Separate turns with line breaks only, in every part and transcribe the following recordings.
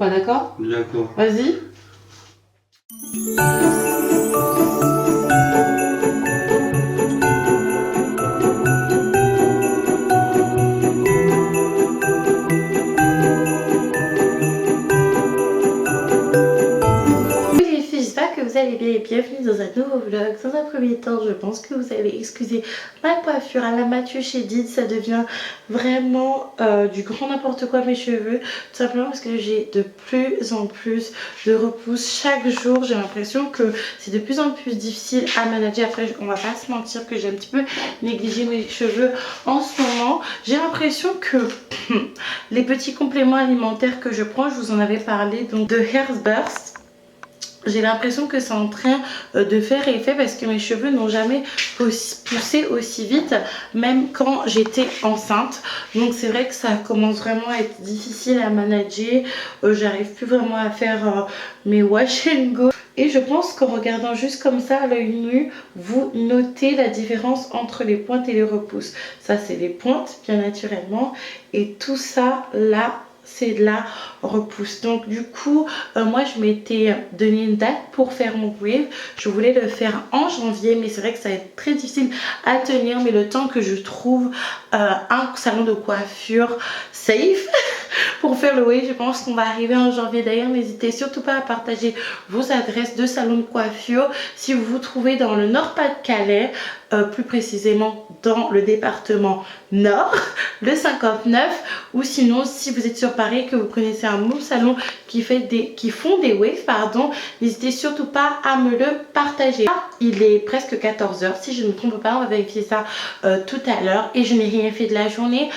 Pas d'accord?
D'accord.
Vas-y. J'espère que vous allez bien et bienvenue dans un nouveau vlog. Dans un premier temps, je pense que vous allez excuser ma coiffure à la Mathieu Chédid. Ça devient vraiment du grand n'importe quoi mes cheveux. Tout simplement parce que j'ai de plus en plus de repousses chaque jour. J'ai l'impression que c'est de plus en plus difficile à manager. Après, on va pas se mentir que j'ai un petit peu négligé mes cheveux en ce moment. J'ai l'impression que les petits compléments alimentaires que je prends, je vous en avais parlé, donc de Hairburst. J'ai l'impression que c'est en train de faire effet parce que mes cheveux n'ont jamais poussé aussi vite, même quand j'étais enceinte. Donc c'est vrai que ça commence vraiment à être difficile à manager. J'arrive plus vraiment à faire mes wash and go. Et je pense qu'en regardant juste comme ça à l'œil nu, vous notez la différence entre les pointes et les repousses. Ça c'est les pointes bien naturellement et tout ça là c'est de la repousse. Donc du coup moi je m'étais donné une date pour faire mon wave. Je voulais le faire en janvier, mais c'est vrai que ça va être très difficile à tenir, mais le temps que je trouve un salon de coiffure safe pour faire le wave, je pense qu'on va arriver en janvier. D'ailleurs n'hésitez surtout pas à partager vos adresses de salon de coiffure si vous vous trouvez dans le Nord-Pas-de-Calais, plus précisément dans le département Nord, le 59, ou sinon si vous êtes sur Paris, que vous connaissez un beau salon qui font des waves, pardon, n'hésitez surtout pas à me le partager. Il est presque 14 h si je ne me trompe pas, on va vérifier ça tout à l'heure, et je n'ai rien fait de la journée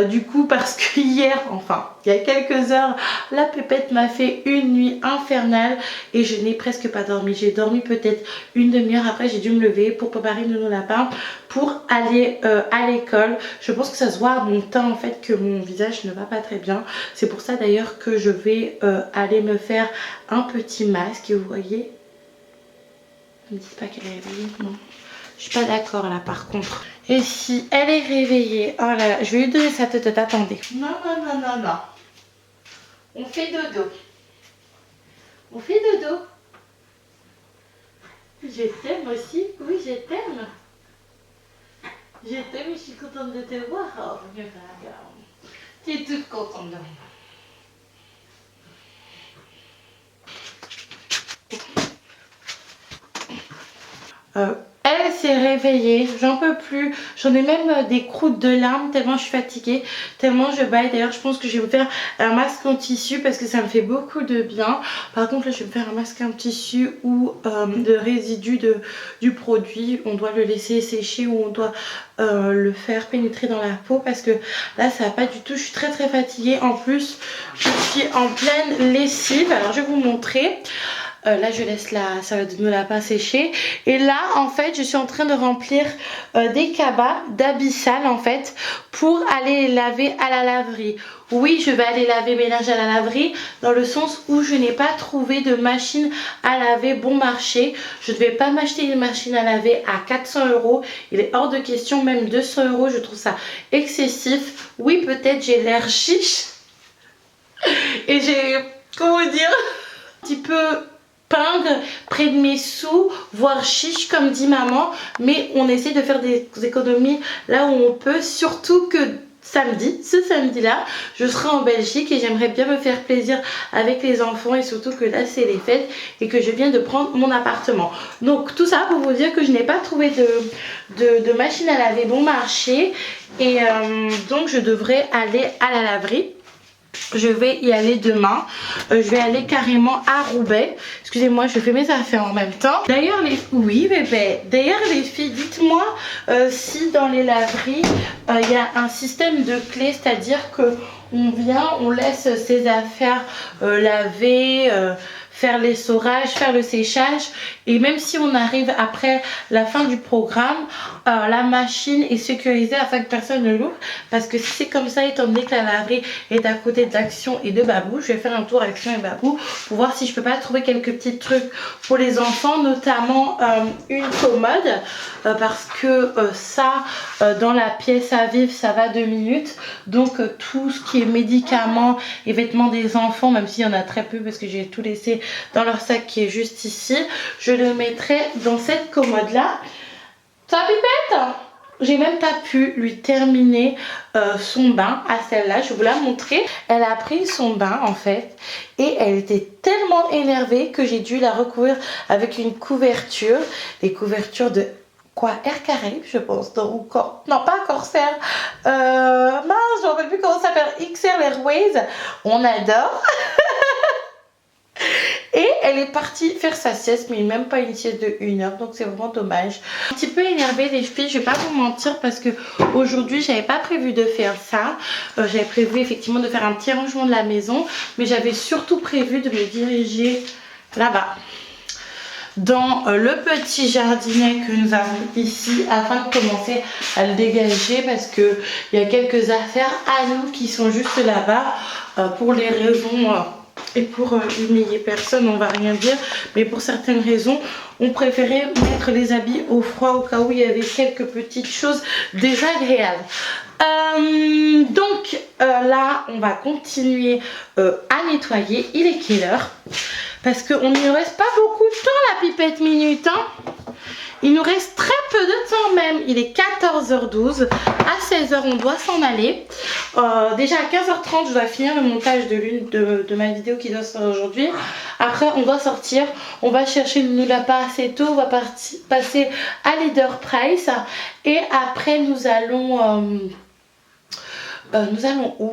du coup parce que hier, enfin il y a quelques heures, la pépette m'a fait une nuit infernale et je n'ai presque pas dormi. J'ai dormi peut-être une demi-heure, après j'ai dû me lever pour préparer Nounou Lapin pour aller à l'école. Je pense que ça se voit à mon teint en fait que mon visage ne va pas très bien. C'est pour ça d'ailleurs que je vais aller me faire un petit masque. Et vous voyez, ne me dites pas qu'elle est réveillée, non. Je suis pas d'accord là par contre. Et si elle est réveillée, oh là, je vais lui donner sa tête, attendez. Non, non, non, non, non. On fait dodo. On fait dodo. Je t'aime aussi. Oui, je t'aime. Je t'aime et je suis contente de te voir. Oh, regarde. Tu es toute contente de moi. Elle s'est réveillée, j'en peux plus, j'en ai même des croûtes de larmes tellement je suis fatiguée, tellement je baille. D'ailleurs je pense que je vais me faire un masque en tissu parce que ça me fait beaucoup de bien. Par contre là je vais me faire un masque en tissu ou de résidus du produit. On doit le laisser sécher ou on doit le faire pénétrer dans la peau parce que là ça va pas du tout. Je suis très fatiguée, en plus je suis en pleine lessive. Alors je vais vous montrer. Là je laisse ça va de me la pas sécher. Et là en fait je suis en train de remplir des cabas d'Abyssal en fait pour aller les laver à la laverie. Oui, je vais aller laver mes linges à la laverie dans le sens où je n'ai pas trouvé de machine à laver bon marché. Je ne vais pas m'acheter une machine à laver à 400 €. Il est hors de question, même 200 €, je trouve ça excessif. Oui, peut-être j'ai l'air chiche et j'ai, comment dire, un petit peu pingre près de mes sous, voire chiche comme dit maman, mais on essaie de faire des économies là où on peut, surtout que ce samedi là je serai en Belgique et j'aimerais bien me faire plaisir avec les enfants, et surtout que là c'est les fêtes et que je viens de prendre mon appartement. Donc tout ça pour vous dire que je n'ai pas trouvé de machine à laver bon marché, et donc je devrais aller à la laverie. Je vais y aller demain. Je vais aller carrément à Roubaix. Excusez-moi, je fais mes affaires en même temps. D'ailleurs les... Oui bébé. D'ailleurs les filles, dites-moi si dans les laveries il y a un système de clé, c'est-à-dire que on vient, on laisse ses affaires laver, faire l'essorage, faire le séchage. Et même si on arrive après la fin du programme, la machine est sécurisée afin que personne ne l'ouvre. Parce que si c'est comme ça, étant donné que la laverie est à côté d'Action et de Babou, je vais faire un tour à Action et Babou pour voir si je peux pas trouver quelques petits trucs pour les enfants, notamment une commode. Parce que ça, dans la pièce à vivre, ça va 2 minutes. Donc tout ce qui est médicaments et vêtements des enfants, même s'il y en a très peu parce que j'ai tout laissé dans leur sac qui est juste ici, je le mettrai dans cette commode là. Ça pipette, j'ai même pas pu lui terminer son bain à celle-là, je vais vous la montrer. Elle a pris son bain en fait et elle était tellement énervée que j'ai dû la recouvrir avec une couverture, des couvertures de quoi, Air Caraïbes je pense, non, non pas Corsair, mince je ne me rappelle plus comment ça s'appelle, XL Airways, on adore. Et elle est partie faire sa sieste, mais même pas une sieste de 1 heure, donc c'est vraiment dommage. Un petit peu énervée les filles, je vais pas vous mentir parce que aujourd'hui j'avais pas prévu de faire ça. J'avais prévu effectivement de faire un petit rangement de la maison, mais j'avais surtout prévu de me diriger là-bas, dans le petit jardinet que nous avons ici, afin de commencer à le dégager parce que il y a quelques affaires à nous qui sont juste là-bas pour les raisons et pour humilier personne, on va rien dire, mais pour certaines raisons on préférait mettre les habits au froid au cas où il y avait quelques petites choses désagréables. Donc là on va continuer à nettoyer. Il est quelle heure? Parce qu'on ne nous reste pas beaucoup de temps la pipette minute, hein. Il nous reste très peu de temps même. Il est 14h12. À 16h on doit s'en aller. Déjà à 15h30 je dois finir le montage de l'une de ma vidéo qui doit sortir aujourd'hui. Après on doit sortir. On va chercher le lapin assez tôt. On va passer à Leader Price. Et après nous allons où?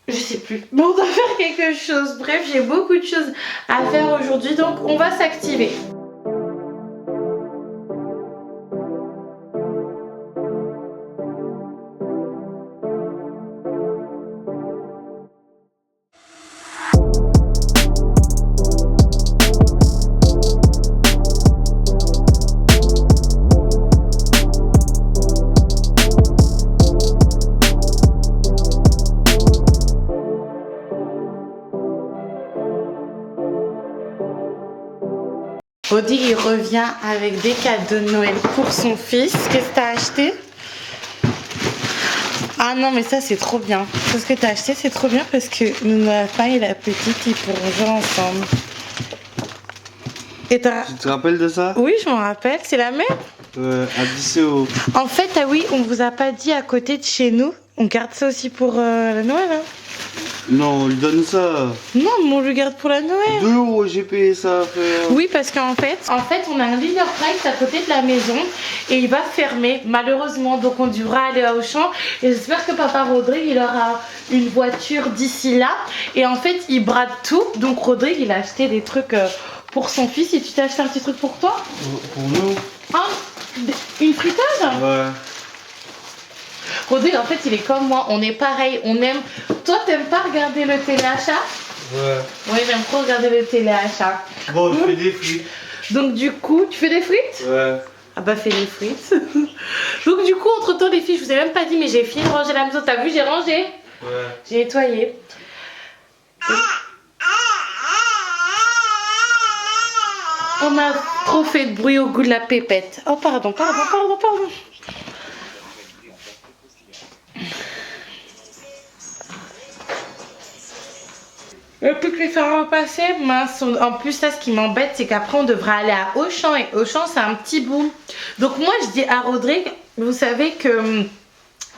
Je sais plus, mais on doit faire quelque chose. Bref, j'ai beaucoup de choses à faire aujourd'hui, donc on va s'activer. Audi il revient avec des cadeaux de Noël pour son fils. Qu'est-ce que tu as acheté? Ah non mais ça c'est trop bien. Tout ce que tu as acheté c'est trop bien parce que nous, la femme et la petite, ils pourront jouer ensemble. Et tu
te rappelles de ça?
Oui je m'en rappelle, c'est la même.
À Disseo.
En fait ah oui, on vous a pas dit à côté de chez nous. On garde ça aussi pour la Noël hein.
Non, on lui donne ça.
Non, mais on le garde pour la Noël.
2 € j'ai payé ça, frère.
Oui, parce qu'en fait, on a un Leader Price à côté de la maison et il va fermer, malheureusement. Donc, on devra aller à Auchan. Et j'espère que papa Rodrigue, il aura une voiture d'ici là. Et en fait, il brade tout. Donc, Rodrigue, il a acheté des trucs pour son fils. Et tu t'es acheté un petit truc pour toi?
Pour nous.
Ah, une friteuse?
Ouais.
Rodrigue, en fait, il est comme moi. On est pareil. On aime. Toi, t'aimes pas regarder le téléachat?
Ouais.
Oui, j'aime trop regarder le téléachat.
Bon, je fais des frites.
Donc, du coup, tu fais des frites?
Ouais.
Ah bah, fais des frites. Donc, du coup, entre temps, les filles, je vous ai même pas dit, mais j'ai fini de ranger la maison. T'as vu, j'ai rangé?
Ouais.
J'ai nettoyé. On a trop fait de bruit au goût de la pépette. Oh, pardon. Et puis que les faire repasser, mince. En plus, là, ce qui m'embête, c'est qu'après, on devra aller à Auchan. Et Auchan, c'est un petit bout. Donc, moi, je dis à Rodrigue, vous savez que...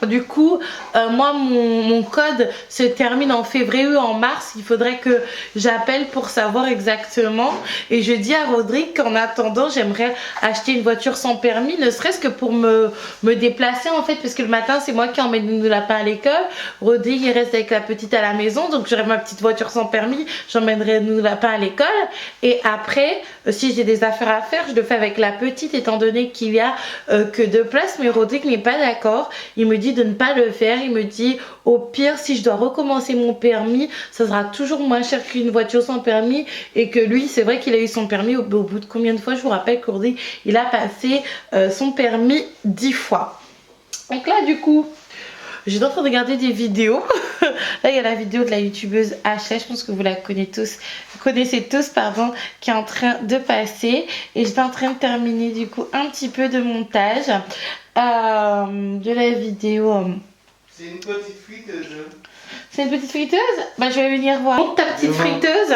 Du coup, moi, mon code se termine en février ou en mars. Il faudrait que j'appelle pour savoir exactement. Et je dis à Rodrigue qu'en attendant, j'aimerais acheter une voiture sans permis, ne serait-ce que pour me déplacer en fait. Parce que le matin, c'est moi qui emmène nos lapins à l'école. Rodrigue, il reste avec la petite à la maison. Donc, j'aurai ma petite voiture sans permis. J'emmènerai nos lapins à l'école. Et après, si j'ai des affaires à faire, je le fais avec la petite, étant donné qu'il y a que 2 places. Mais Rodrigue n'est pas d'accord. Il me dit dit de ne pas le faire. Il me dit au pire si je dois recommencer mon permis, ça sera toujours moins cher qu'une voiture sans permis. Et que lui c'est vrai qu'il a eu son permis au bout de combien de fois, je vous rappelle qu'Audrey il a passé son permis 10 fois. Donc là du coup j'étais en train de regarder des vidéos. Là il y a la vidéo de la youtubeuse Asha, je pense que vous la connaissez tous pardon, qui est en train de passer. Et j'étais en train de terminer du coup un petit peu de montage de la vidéo.
C'est une petite friteuse.
C'est une petite friteuse? Bah je vais venir voir. Montre ta petite friteuse.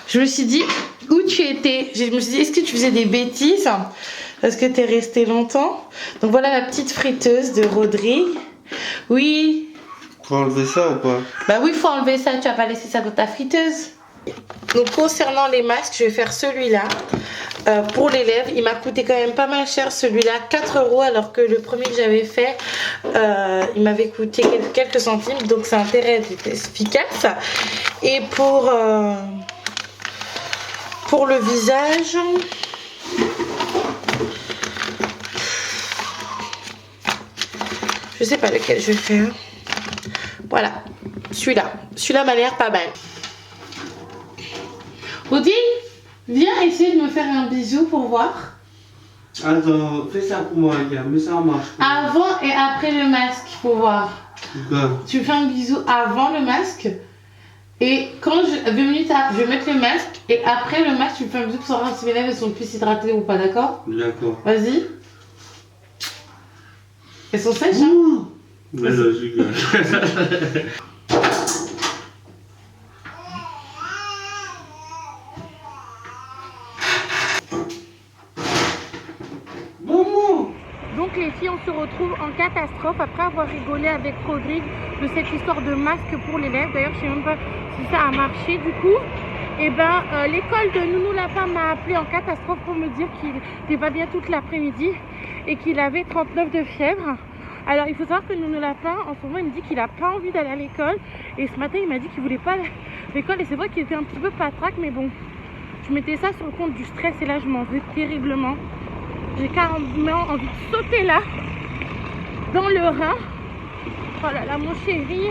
Je me suis dit où tu étais. Je me suis dit est-ce que tu faisais des bêtises? Parce que tu es resté longtemps. Donc voilà la petite friteuse de Rodrigue. Oui.
Faut enlever ça ou pas?
Bah oui, il faut enlever ça. Tu vas pas laisser ça dans ta friteuse. Donc concernant les masques, je vais faire celui-là. Pour les lèvres, il m'a coûté quand même pas mal cher celui-là, 4 € alors que le premier que j'avais fait, il m'avait coûté quelques centimes. Donc c'est intérêt efficace. Et pour le visage... Je sais pas lequel je vais faire. Voilà, celui-là. Celui-là m'a l'air pas mal. Audrey, viens essayer de me faire un bisou pour voir.
Attends, fais ça pour moi, regarde, mais ça marche.
Avant et après le masque, pour voir.
Quoi?
Tu me fais un bisou avant le masque. Et quand 2 minutes, je vais mettre le masque. Et après le masque, tu me fais un bisou pour savoir si mes lèvres sont plus hydratées ou pas, d'accord?
D'accord.
Vas-y. Elles sont sèches, hein?
Mais là, je rigole.
Donc les filles, on se retrouve en catastrophe après avoir rigolé avec Rodrigue de cette histoire de masque pour les lèvres. D'ailleurs, je sais même pas si ça a marché du coup. Et ben l'école de Nounou Lapin m'a appelé en catastrophe pour me dire qu'il n'était pas bien toute l'après-midi et qu'il avait 39 de fièvre. Alors il faut savoir que Nounou Lapin en ce moment il me dit qu'il n'a pas envie d'aller à l'école. Et ce matin il m'a dit qu'il voulait pas aller à l'école. Et c'est vrai qu'il était un petit peu patraque, mais bon, je mettais ça sur le compte du stress et là je m'en veux terriblement. J'ai carrément envie de sauter là, dans le Rhin. Oh là là, mon chéri.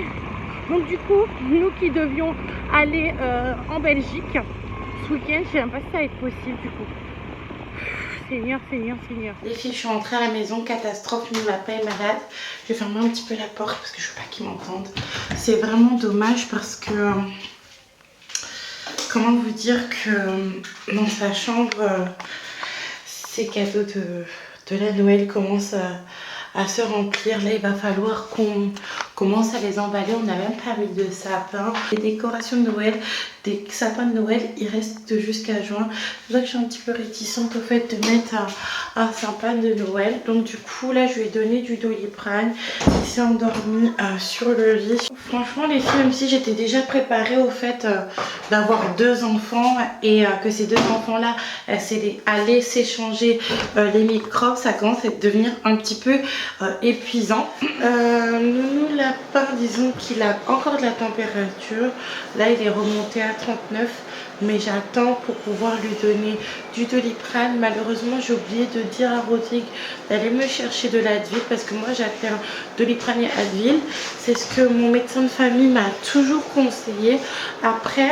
Donc du coup, nous qui devions aller en Belgique ce week-end, je sais même pas si ça va être possible du coup. Seigneur, Seigneur, Seigneur. Les filles, je suis rentrée à la maison, catastrophe, mon lapin est malade. Je vais fermer un petit peu la porte parce que je veux pas qu'ils m'entendent. C'est vraiment dommage parce que... comment vous dire que dans sa chambre... ces cadeaux de la Noël commencent à se remplir. Là il va falloir qu'on commence à les emballer. On n'a même pas mis de sapin. Les décorations de Noël, des sapins de Noël, il reste jusqu'à juin. C'est pour ça que je suis un petit peu réticente au fait de mettre un sapin de Noël. Donc du coup là je lui ai donné du Doliprane. Il s'est endormi sur le lit. Franchement les filles, même si j'étais déjà préparée au fait d'avoir 2 enfants et que ces 2 enfants là allaient s'échanger les microbes, ça commence à devenir un petit peu épuisant. Nounou Lapin, disons qu'il a encore de la température. Là il est remonté à 39, mais j'attends pour pouvoir lui donner du Doliprane. Malheureusement j'ai oublié de dire à Rodrigue d'aller me chercher de l'Advil parce que moi j'appelle Doliprane et Advil. C'est ce que mon médecin de famille m'a toujours conseillé. Après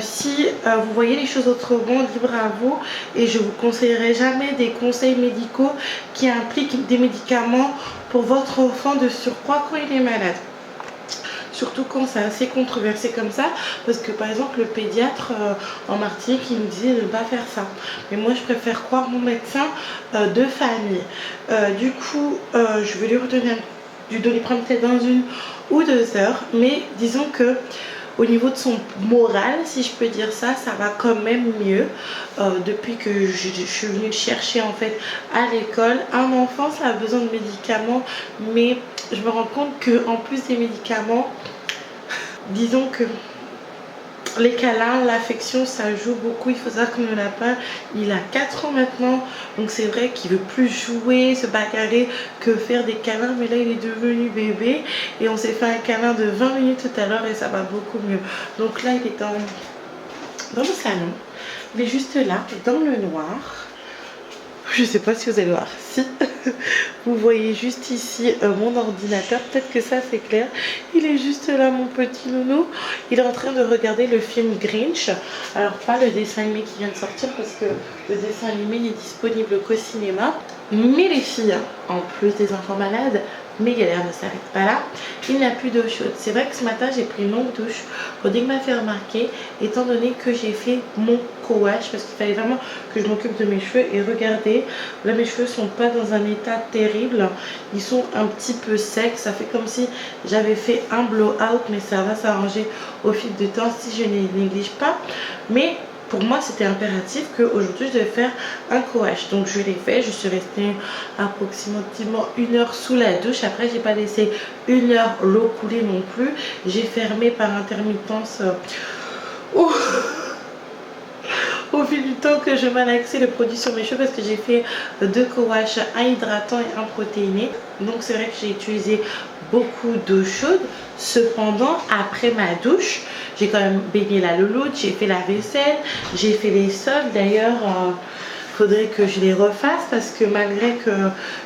si vous voyez les choses autrement, libre à vous, et je vous conseillerai jamais des conseils médicaux qui impliquent des médicaments pour votre enfant de surcroît quand il est malade. Surtout quand c'est assez controversé comme ça, parce que par exemple le pédiatre en Martinique il me disait de ne pas faire ça, mais moi je préfère croire mon médecin de famille. Du coup je vais lui redonner du Doliprane peut-être dans 1 ou 2 heures, mais disons que au niveau de son moral, si je peux dire ça, ça va quand même mieux depuis que je suis venue le chercher en fait à l'école. Un enfant, ça a besoin de médicaments, mais je me rends compte que en plus des médicaments, disons que les câlins, l'affection, ça joue beaucoup. Il faut savoir que mon lapin, il a 4 ans maintenant, donc c'est vrai qu'il veut plus jouer, se bagarrer que faire des câlins, mais là il est devenu bébé et on s'est fait un câlin de 20 minutes tout à l'heure et ça va beaucoup mieux. Donc là il est dans le salon, il est juste là, dans le noir. Je sais pas si vous allez voir. Si vous voyez juste ici mon ordinateur, peut-être que ça c'est clair. Il est juste là, mon petit nounou. Il est en train de regarder le film Grinch. Alors pas le dessin animé qui vient de sortir parce que le dessin animé n'est disponible qu'au cinéma. Mais les filles, en plus des enfants malades, mes galères ne s'arrêtent pas là. Il n'y a plus d'eau chaude. C'est vrai que ce matin j'ai pris une longue douche. Rodrigue m'a fait remarquer, étant donné que j'ai fait mon co-wash parce qu'il fallait vraiment que je m'occupe de mes cheveux. Et regardez, là mes cheveux sont pas dans un état terrible. Ils sont un petit peu secs. Ça fait comme si j'avais fait un blowout, mais ça va s'arranger au fil du temps si je ne les néglige pas. Mais pour moi c'était impératif qu'aujourd'hui je devais faire un co-wash, donc je l'ai fait. Je suis restée approximativement 1 heure sous la douche. Après j'ai pas laissé 1 heure l'eau couler non plus, j'ai fermé par intermittence au fil du temps que je malaxais le produit sur mes cheveux parce que j'ai fait 2 co-wash, un hydratant et un protéiné. Donc c'est vrai que j'ai utilisé beaucoup d'eau chaude. Cependant après ma douche j'ai quand même baigné la louloute, j'ai fait la vaisselle, j'ai fait les sols. D'ailleurs faudrait que je les refasse parce que malgré que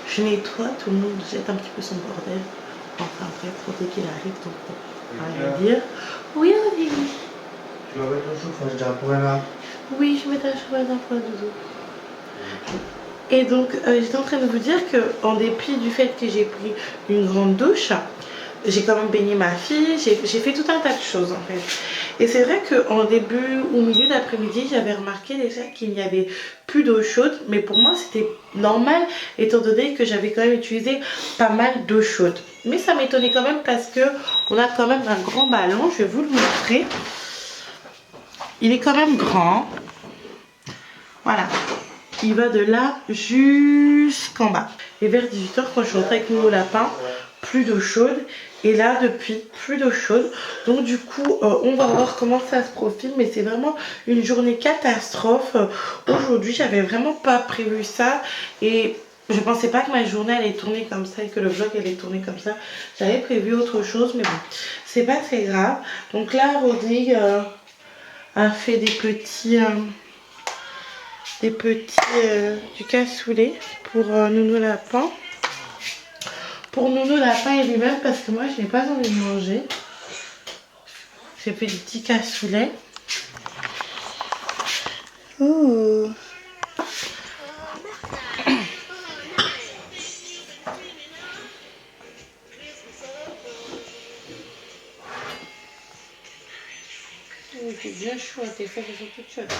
je nettoie, tout le monde jette un petit peu son bordel. Enfin bref, faudrait qu'il arrive, donc bon, rien à dire. Oui Aurélie.
Tu vas mettre le chauffage d'après là.
Oui, je mets ta cheval d'un point doudou. Et donc, j'étais en train de vous dire qu'en dépit du fait que j'ai pris une grande douche, j'ai quand même baigné ma fille, j'ai fait tout un tas de choses en fait. Et c'est vrai qu'en début ou milieu d'après-midi, j'avais remarqué déjà qu'il n'y avait plus d'eau chaude. Mais pour moi, c'était normal étant donné que j'avais quand même utilisé pas mal d'eau chaude. Mais ça m'étonnait quand même parce que on a quand même un grand ballon, je vais vous le montrer. Il est quand même grand. Voilà. Il va de là jusqu'en bas. Et vers 18 h, quand je suis rentrée avec mon lapin, plus d'eau chaude. Et là, depuis, plus d'eau chaude. Donc du coup, on va voir comment ça se profile. Mais c'est vraiment une journée catastrophe. Aujourd'hui, j'avais vraiment pas prévu ça. Et je pensais pas que ma journée allait tourner comme ça et que le vlog allait tourner comme ça. J'avais prévu autre chose, mais bon, c'est pas très grave. Donc là, Rodrigue a fait des petits... du cassoulet pour Nounou Lapin. Pour Nounou Lapin et lui-même parce que moi je n'ai pas envie de manger. J'ai fait des petits cassoulets. Oh. C'est bien chaud, tes fesses sont toutes chaudes.